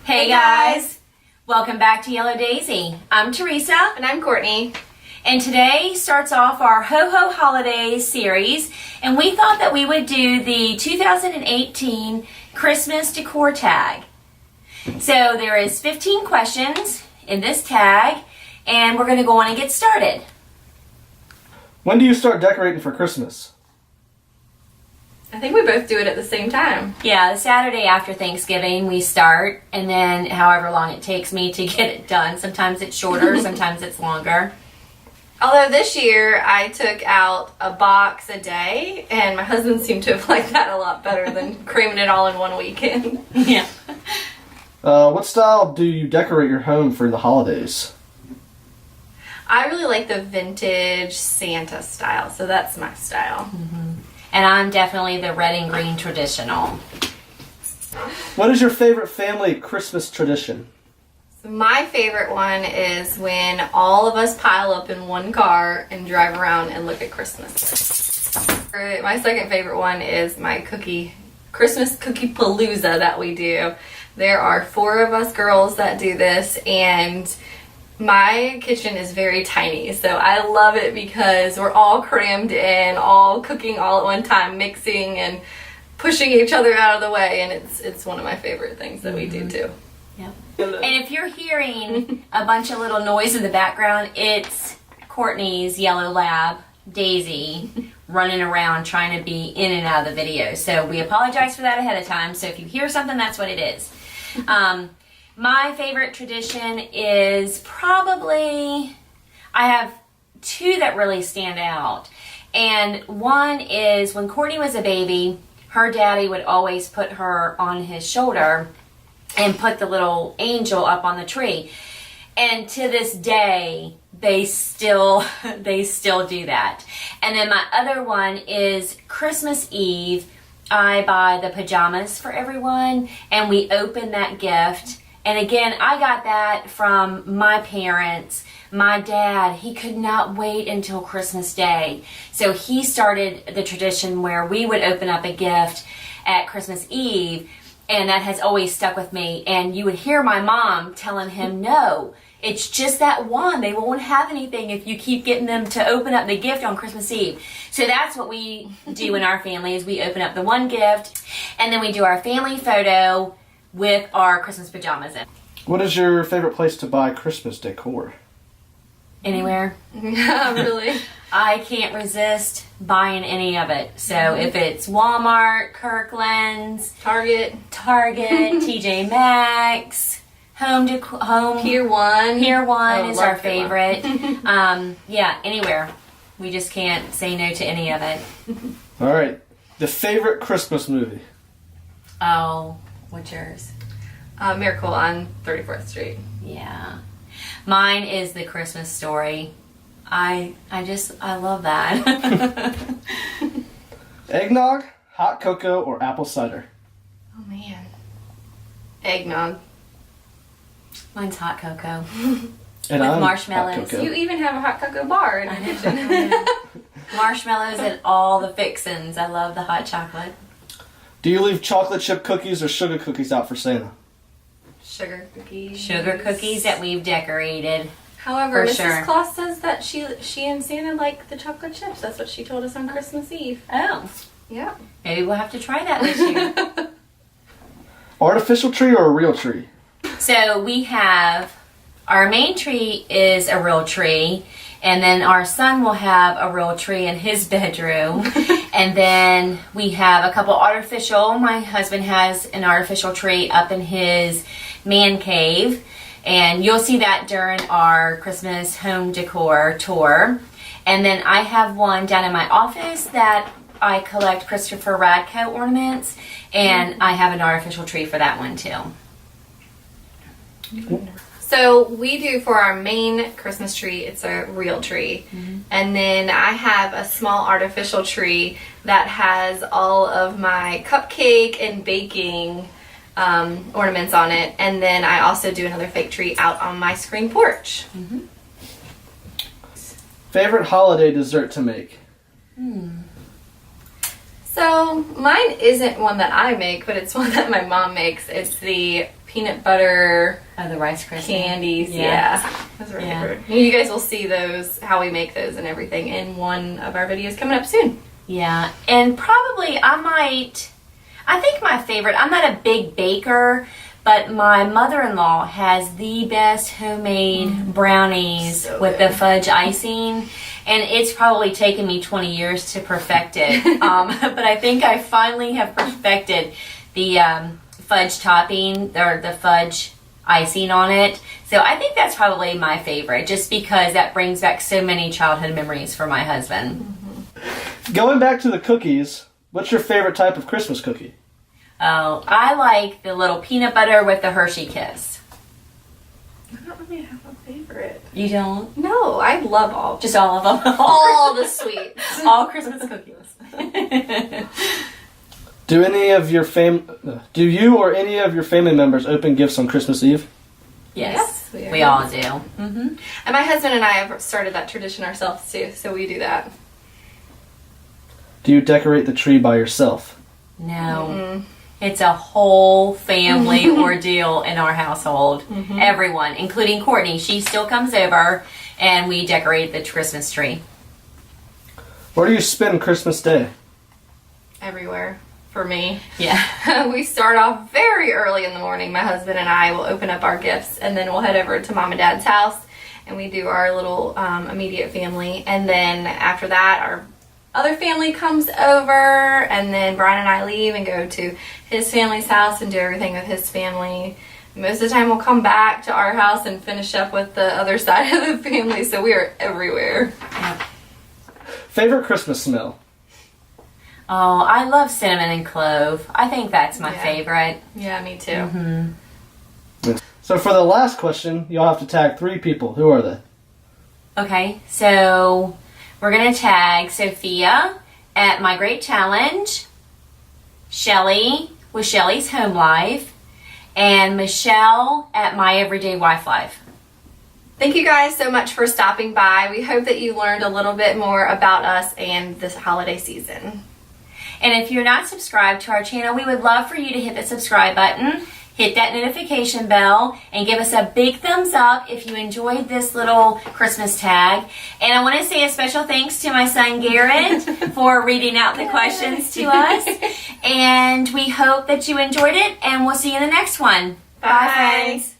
Hey guys, welcome back to Yellow Daisy. I'm Theresa. And I'm Courtney. And today starts off our Ho Ho Holidays series, and we thought that we would do the 2018 Christmas Decor Tag. So there is 15 questions in this tag, and we're going to go on and get started. When do you start decorating for Christmas? I think we both do it at the same time. Yeah, the Saturday after Thanksgiving we start, and then however long it takes me to get it done. Sometimes it's shorter, sometimes it's longer. Although this year I took out a box a day, and my husband seemed to have liked that a lot better than cramming it all in one weekend. Yeah. What style do you decorate your home for the holidays? I really like the vintage Santa style, so that's my style. Mm-hmm. And I'm definitely the red and green traditional. What is your favorite family Christmas tradition? So my favorite one is when all of us pile up in one car and drive around and look at Christmas. My second favorite one is my Christmas cookie palooza that we do. There are 4 of us girls that do this, and my kitchen is very tiny, so I love it because we're all crammed in, all cooking all at one time, mixing and pushing each other out of the way, and it's one of my favorite things that we do too. Yep. And if you're hearing a bunch of little noise in the background, it's Courtney's yellow lab, Daisy, running around trying to be in and out of the video. So we apologize for that ahead of time. So if you hear something, that's what it is. My favorite tradition is probably, I have 2 that really stand out. And one is when Courtney was a baby, her daddy would always put her on his shoulder and put the little angel up on the tree. And to this day, they still do that. And then my other one is Christmas Eve. I buy the pajamas for everyone, and we open that gift. And again, I got that from my parents. My dad, he could not wait until Christmas Day. So he started the tradition where we would open up a gift at Christmas Eve, and that has always stuck with me. And you would hear my mom telling him, no, it's just that one. They won't have anything if you keep getting them to open up the gift on Christmas Eve. So that's what we do in our family, is we open up the one gift, and then we do our family photo with our Christmas pajamas in. What is your favorite place to buy Christmas decor? Anywhere. Yeah, really. I can't resist buying any of it. So if it's Walmart, Kirkland's, Target, TJ Maxx, Home Pier 1. Pier 1 Oh, is love our Pier 1. favorite. Yeah, anywhere. We just can't say no to any of it. All right. The favorite Christmas movie? Oh, what's yours? Miracle on 34th Street. Yeah. Mine is The Christmas Story. I love that. Eggnog, hot cocoa, or apple cider? Oh man. Eggnog. Mine's hot cocoa. And With I'm marshmallows. hot cocoa. You even have a hot cocoa bar in your kitchen. Marshmallows and all the fixins. I love the hot chocolate. Do you leave chocolate chip cookies or sugar cookies out for Santa? Sugar cookies. Sugar cookies that we've decorated. However, For Mrs. sure. Claus says that she and Santa like the chocolate chips. That's what she told us on Christmas Eve. Oh, Yeah. maybe we'll have to try that this year. Artificial tree or a real tree? So we have, our main tree is a real tree, and then our son will have a real tree in his bedroom. And then we have a couple artificial. My husband has an artificial tree up in his man cave. And you'll see that during our Christmas Home Decor tour. And then I have one down in my office that I collect Christopher Radko ornaments. And I have an artificial tree for that one too. So we do for our main Christmas tree, it's a real tree. And then I have a small artificial tree that has all of my cupcake and baking ornaments on it. And then I also do another fake tree out on my screen porch. Favorite holiday dessert to make? So mine isn't one that I make, but it's one that my mom makes. It's the peanut butter Oh, the Rice Krispies candies. Yeah. Those are my Yeah. favorite. You guys will see those, how we make those and everything in one of our videos coming up soon. Yeah, and probably I think my favorite, I'm not a big baker, but my mother-in-law has the best homemade brownies So with good. the fudge icing, and it's probably taken me 20 years to perfect it. But I think I finally have perfected the fudge topping, or the fudge icing on it. So I think that's probably my favorite, just because that brings back so many childhood memories for my husband. Going back to the cookies, what's your favorite type of Christmas cookie? Oh, I like the little peanut butter with the Hershey Kiss. I don't really have a favorite. You don't? No, I love all. Just all of them? all the sweets. All Christmas cookies. Do you or any of your family members open gifts on Christmas Eve? Yes, Yes, we all do. Mm-hmm. And my husband and I have started that tradition ourselves too, so we do that. Do you decorate the tree by yourself? No. It's a whole family ordeal in our household. Everyone, including Courtney. She still comes over, and we decorate the Christmas tree. Where do you spend Christmas Day? Everywhere for me. Yeah. We start off very early in the morning. My husband and I will open up our gifts, and then we'll head over to Mom and Dad's house, and we do our little immediate family. And then after that, our other family comes over, and then Brian and I leave and go to his family's house and do everything with his family. Most of the time we'll come back to our house and finish up with the other side of the family, so we are everywhere. Favorite Christmas smell? Oh, I love cinnamon and clove. I think that's my Yeah. favorite. Yeah, me too. So for the last question, you'll have to tag 3 people. Who are they? Okay, so we're going to tag Sophia at My Great Challenge, Shelly with Shelly's Home Life, and Michelle at My Everyday Wife Life. Thank you guys so much for stopping by. We hope that you learned a little bit more about us and this holiday season. And if you're not subscribed to our channel, we would love for you to hit the subscribe button, hit that notification bell, and give us a big thumbs up if you enjoyed this little Christmas tag. And I want to say a special thanks to my son Garrett for reading out the questions to us. And we hope that you enjoyed it, and we'll see you in the next one. Bye friends.